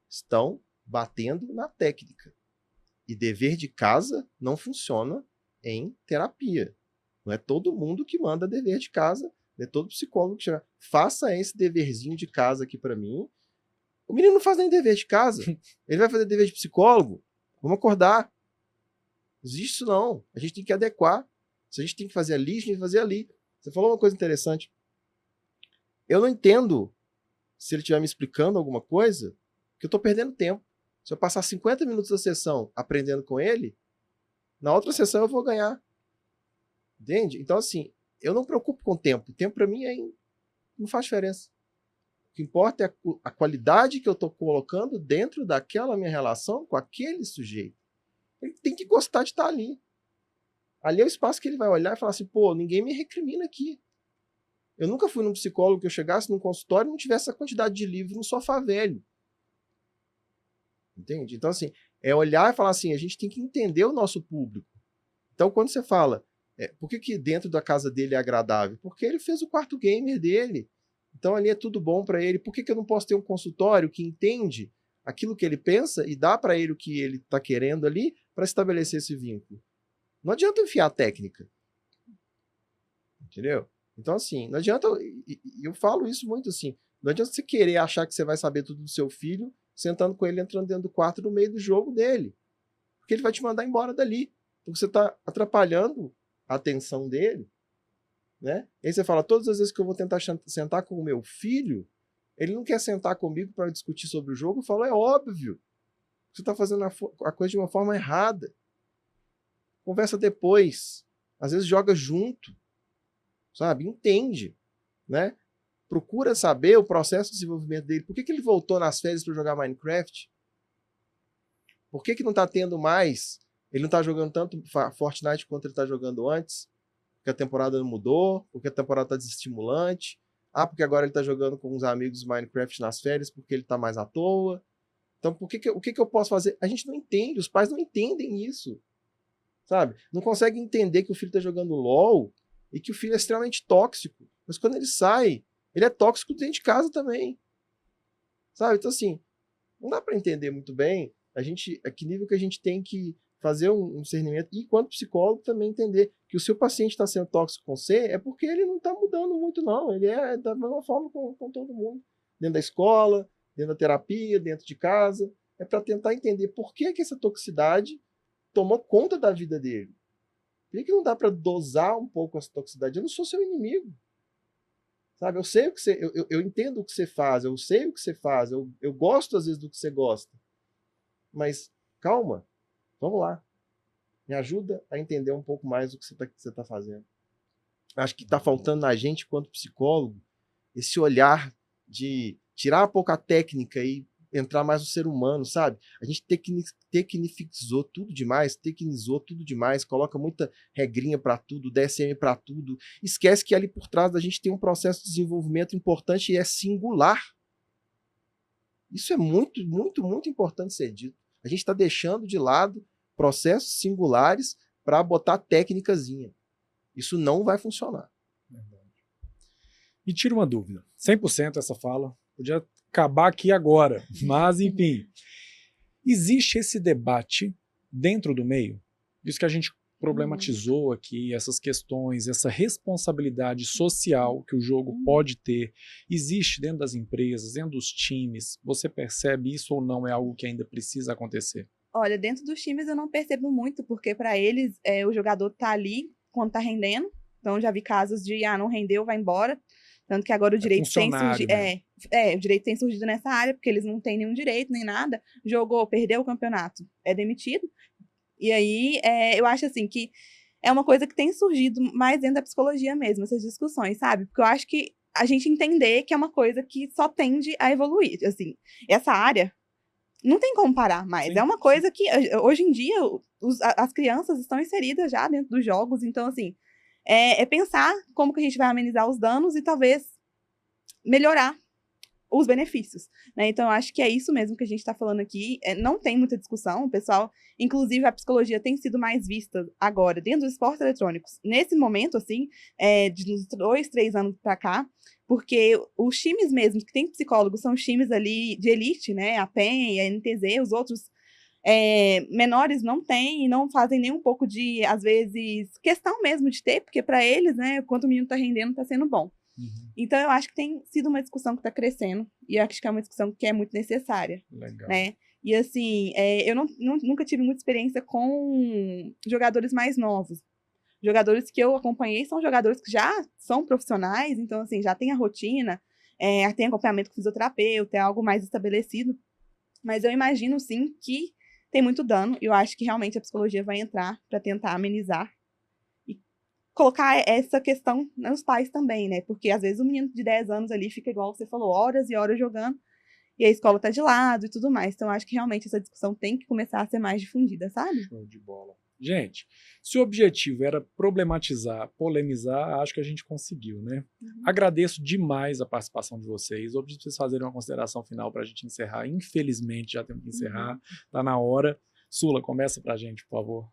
Speaker 4: estão batendo na técnica. E dever de casa não funciona em terapia. Não é todo mundo que manda dever de casa, não é todo psicólogo que chega. Faça esse deverzinho de casa aqui para mim. O menino não faz nem dever de casa. Ele vai fazer dever de psicólogo. Vamos acordar. Não existe isso não. A gente tem que adequar. Se a gente tem que fazer ali, a gente tem que fazer ali. Você falou uma coisa interessante. Eu não entendo se ele estiver me explicando alguma coisa, que eu estou perdendo tempo. Se eu passar 50 minutos da sessão aprendendo com ele, na outra sessão eu vou ganhar. Entende? Então, assim, eu não me preocupo com o tempo. O tempo, para mim, não faz diferença. O que importa é a qualidade que eu estou colocando dentro daquela minha relação com aquele sujeito. Ele tem que gostar de estar ali. Ali é o espaço que ele vai olhar e falar assim, pô, ninguém me recrimina aqui. Eu nunca fui num psicólogo que eu chegasse num consultório e não tivesse essa quantidade de livro no sofá velho. Entende? Então, assim, é olhar e falar assim, a gente tem que entender o nosso público. Então, quando você fala, por que dentro da casa dele é agradável? Porque ele fez o quarto gamer dele. Então, ali é tudo bom para ele. Por que eu não posso ter um consultório que entende aquilo que ele pensa e dá para ele o que ele está querendo ali para estabelecer esse vínculo? Não adianta enfiar a técnica. Entendeu? Então, assim, não adianta, e eu falo isso muito assim, não adianta você querer achar que você vai saber tudo do seu filho sentando com ele, entrando dentro do quarto no meio do jogo dele. Porque ele vai te mandar embora dali. Porque você está atrapalhando a atenção dele. Né? E aí você fala, todas as vezes que eu vou tentar sentar com o meu filho, ele não quer sentar comigo para discutir sobre o jogo, eu falo, é óbvio. Você está fazendo a coisa de uma forma errada. Conversa depois. Às vezes joga junto. Sabe? Entende. Né? Procura saber o processo de desenvolvimento dele. Por que ele voltou nas férias para jogar Minecraft? Por que não está tendo mais? Ele não está jogando tanto Fortnite quanto ele está jogando antes? Porque a temporada não mudou? Porque a temporada está desestimulante? Porque agora ele está jogando com uns amigos Minecraft nas férias porque ele está mais à toa? Então, o que eu posso fazer? A gente não entende, os pais não entendem isso. Sabe? Não conseguem entender que o filho está jogando LOL e que o filho é extremamente tóxico. Mas quando ele sai, ele é tóxico dentro de casa também. Sabe? Então, assim, não dá para entender muito bem a que nível que a gente tem que fazer um discernimento e, enquanto psicólogo, também entender que o seu paciente está sendo tóxico com você é porque ele não está mudando muito, não. Ele é da mesma forma com todo mundo. Dentro da escola, dentro da terapia, dentro de casa. É para tentar entender por que essa toxicidade tomou conta da vida dele. Por que não dá para dosar um pouco essa toxicidade? Eu não sou seu inimigo. Sabe? Eu sei o que você... Eu entendo o que você faz, eu sei o que você faz, eu gosto, às vezes, do que você gosta. Mas, calma, vamos lá. Me ajuda a entender um pouco mais do que você tá fazendo. Acho que está faltando na gente, quanto psicólogo, esse olhar de tirar um pouco a técnica e entrar mais no ser humano, sabe? A gente tecnificizou tudo demais, coloca muita regrinha para tudo, DSM para tudo, esquece que ali por trás da gente tem um processo de desenvolvimento importante e é singular. Isso é muito, muito, muito importante ser dito. A gente está deixando de lado processos singulares para botar técnicazinha. Isso não vai funcionar.
Speaker 1: Me tira uma dúvida. 100% essa fala. Podia acabar aqui agora. Mas, enfim. Existe esse debate dentro do meio? Isso que a gente problematizou aqui, essas questões, essa responsabilidade social que o jogo pode ter, existe dentro das empresas, dentro dos times? Você percebe isso ou não é algo que ainda precisa acontecer?
Speaker 3: Olha, dentro dos times eu não percebo muito, porque para eles o jogador tá ali quando tá rendendo. Então já vi casos de não rendeu, vai embora. Tanto que agora o direito tem surgido. O direito tem surgido nessa área, porque eles não têm nenhum direito, nem nada. Jogou, perdeu o campeonato, é demitido. E aí eu acho assim que é uma coisa que tem surgido mais dentro da psicologia mesmo, essas discussões, sabe? Porque eu acho que a gente entender que é uma coisa que só tende a evoluir. Assim, essa área não tem como parar mais.
Speaker 1: Sim,
Speaker 3: é uma coisa que, hoje em dia, as crianças estão inseridas já dentro dos jogos. Então, assim, pensar como que a gente vai amenizar os danos e talvez melhorar os benefícios, né? Então, eu acho que é isso mesmo que a gente está falando aqui. Não tem muita discussão. O pessoal, inclusive, a psicologia tem sido mais vista agora dentro dos esportes eletrônicos. Nesse momento, assim, de uns 2, 3 anos para cá, porque os times mesmo que tem psicólogos são os times ali de elite, né? A PEN, a NTZ, os outros menores não têm e não fazem nem um pouco de, às vezes, questão mesmo de ter, porque para eles, né, quanto o menino está rendendo, está sendo bom. Então, eu acho que tem sido uma discussão que está crescendo, e eu acho que é uma discussão que é muito necessária.
Speaker 1: Legal.
Speaker 3: Né? E, assim, eu nunca tive muita experiência com jogadores mais novos. Jogadores que eu acompanhei são jogadores que já são profissionais, então, assim, já tem a rotina, tem acompanhamento com fisioterapeuta, é algo mais estabelecido. Mas eu imagino, sim, que tem muito dano, e eu acho que realmente a psicologia vai entrar para tentar amenizar colocar essa questão nos pais também, né? Porque às vezes o menino de 10 anos ali fica igual você falou, horas e horas jogando, e a escola tá de lado e tudo mais. Então, acho que realmente essa discussão tem que começar a ser mais difundida, sabe?
Speaker 1: Show de bola. Gente, se o objetivo era problematizar, polemizar, acho que a gente conseguiu, né? Agradeço demais a participação de vocês. Vou pedir para vocês fazerem uma consideração final para a gente encerrar. Infelizmente, já temos que encerrar. Tá na hora. Sula, começa pra gente, por favor.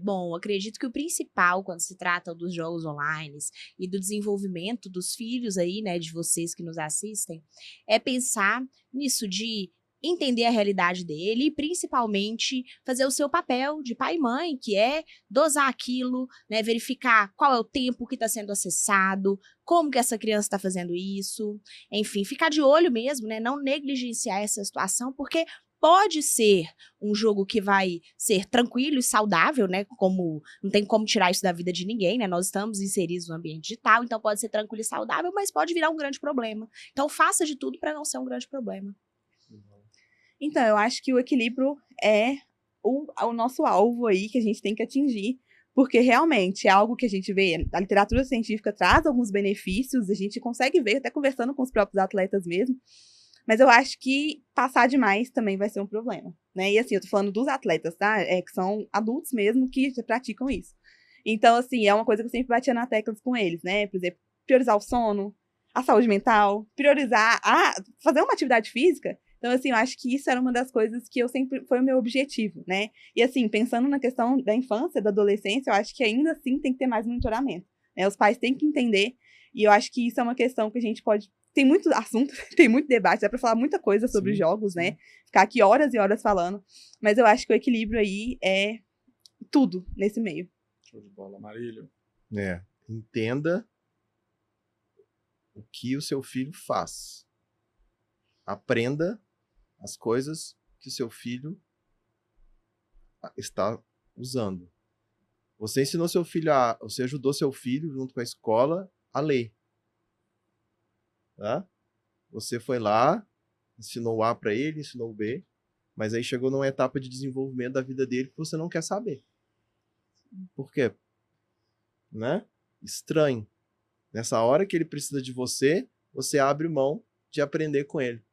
Speaker 2: Bom, acredito que o principal quando se trata dos jogos online e do desenvolvimento dos filhos aí, né, de vocês que nos assistem, é pensar nisso de entender a realidade dele e principalmente fazer o seu papel de pai e mãe, que é dosar aquilo, né, verificar qual é o tempo que está sendo acessado, como que essa criança está fazendo isso, enfim, ficar de olho mesmo, né, não negligenciar essa situação, porque pode ser um jogo que vai ser tranquilo e saudável, né? Como não tem como tirar isso da vida de ninguém, né? Nós estamos inseridos no ambiente digital, então pode ser tranquilo e saudável, mas pode virar um grande problema. Então faça de tudo para não ser um grande problema.
Speaker 3: Então, eu acho que o equilíbrio é o nosso alvo aí que a gente tem que atingir, porque realmente é algo que a gente vê, a literatura científica traz alguns benefícios, a gente consegue ver, até conversando com os próprios atletas mesmo, mas eu acho que passar demais também vai ser um problema, né? E assim, eu tô falando dos atletas, tá? Que são adultos mesmo que praticam isso. Então, assim, é uma coisa que eu sempre batia na tecla com eles, né? Por exemplo, priorizar o sono, a saúde mental, priorizar fazer uma atividade física. Então, assim, eu acho que isso era uma das coisas que foi o meu objetivo, né? E assim, pensando na questão da infância, da adolescência, eu acho que ainda assim tem que ter mais monitoramento, né? Os pais têm que entender, e eu acho que isso é uma questão que a gente pode... Tem muito assunto, tem muito debate, dá pra falar muita coisa sobre jogos, né? Ficar aqui horas e horas falando, mas eu acho que o equilíbrio aí é tudo nesse meio.
Speaker 1: Show de bola, Marílio.
Speaker 4: Entenda o que o seu filho faz. Aprenda as coisas que o seu filho está usando. Você ensinou seu filho você ajudou seu filho junto com a escola a ler. tá? Você foi lá, ensinou o A para ele, ensinou o B, mas aí chegou numa etapa de desenvolvimento da vida dele que você não quer saber. Por quê? Né? Estranho. Nessa hora que ele precisa de você, você abre mão de aprender com ele.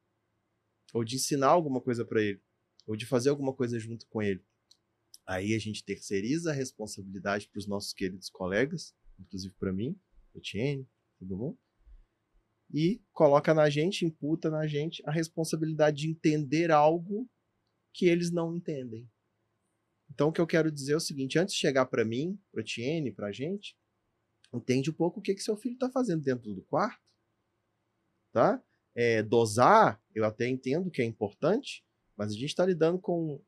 Speaker 4: Ou de ensinar alguma coisa para ele. Ou de fazer alguma coisa junto com ele. Aí a gente terceiriza a responsabilidade para os nossos queridos colegas, inclusive para mim, o Etienne, todo mundo, e coloca na gente, imputa na gente a responsabilidade de entender algo que eles não entendem. Então o que eu quero dizer é o seguinte, antes de chegar para mim, para o Etienne, para a gente, entende um pouco o que seu filho está fazendo dentro do quarto, tá? Dosar, eu até entendo que é importante, mas a gente está lidando com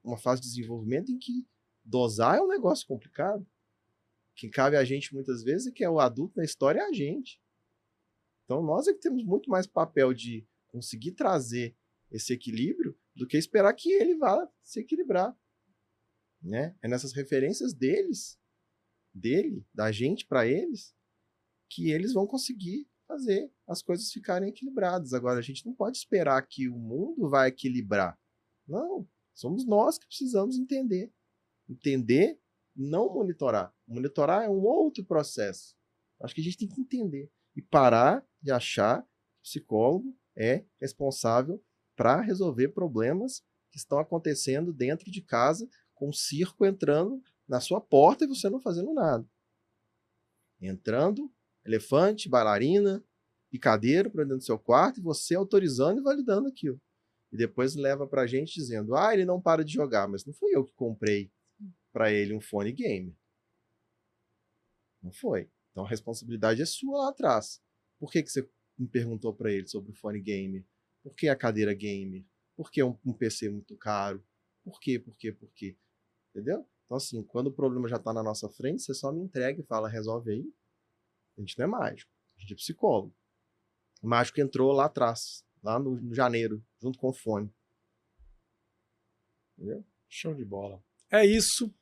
Speaker 4: uma fase de desenvolvimento em que dosar é um negócio complicado. Que cabe a gente muitas vezes, que é o adulto na história, é a gente. Então nós é que temos muito mais papel de conseguir trazer esse equilíbrio do que esperar que ele vá se equilibrar. Né? É nessas referências da gente para eles, que eles vão conseguir fazer as coisas ficarem equilibradas. Agora, a gente não pode esperar que o mundo vai equilibrar. Não, somos nós que precisamos entender. Entender, não monitorar. Monitorar é um outro processo. Acho que a gente tem que entender e parar de achar que o psicólogo é responsável para resolver problemas que estão acontecendo dentro de casa, com um circo entrando na sua porta e você não fazendo nada. Entrando, elefante, bailarina, picadeiro para dentro do seu quarto e você autorizando e validando aquilo. E depois leva pra gente dizendo, ele não para de jogar, mas não fui eu que comprei para ele um fone gamer. Não foi. Então a responsabilidade é sua lá atrás. Por que você me perguntou para ele sobre o fone gamer? Por que a cadeira gamer? Por que um PC muito caro? Por quê? Entendeu? Então assim, quando o problema já está na nossa frente, você só me entrega e fala, resolve aí. A gente não é mágico, a gente é psicólogo. O mágico entrou lá atrás, lá no janeiro, junto com o fone. Entendeu?
Speaker 1: Show de bola. É isso.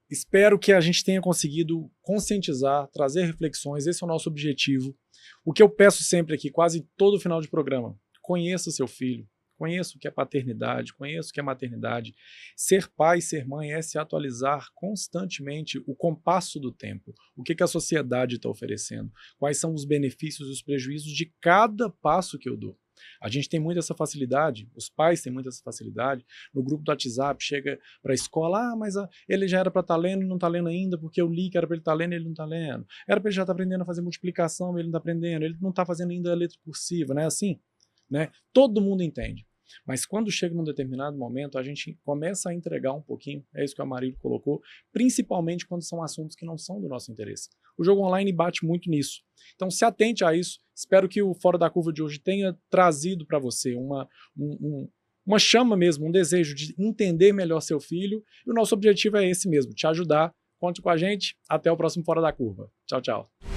Speaker 1: Espero que a gente tenha conseguido conscientizar, trazer reflexões. Esse é o nosso objetivo. O que eu peço sempre aqui, quase todo final de programa, conheça seu filho. Conheça o que é paternidade, conheça o que é maternidade. Ser pai, ser mãe é se atualizar constantemente o compasso do tempo. O que a sociedade está oferecendo? Quais são os benefícios e os prejuízos de cada passo que eu dou? A gente tem muito essa facilidade, os pais têm muito essa facilidade. No grupo do WhatsApp, chega para a escola, mas ele já era para estar lendo e não está lendo ainda, porque eu li que era para ele estar lendo e ele não está lendo. Era para ele já estar aprendendo a fazer multiplicação, mas ele não está aprendendo. Ele não está fazendo ainda a letra cursiva, não é assim? Né? Todo mundo entende. Mas quando chega num determinado momento, a gente começa a entregar um pouquinho, é isso que a Marília colocou, principalmente quando são assuntos que não são do nosso interesse. O jogo online bate muito nisso. Então se atente a isso. Espero que o Fora da Curva de hoje tenha trazido para você uma chama mesmo, um desejo de entender melhor seu filho. E o nosso objetivo é esse mesmo, te ajudar. Conte com a gente. Até o próximo Fora da Curva. Tchau, tchau.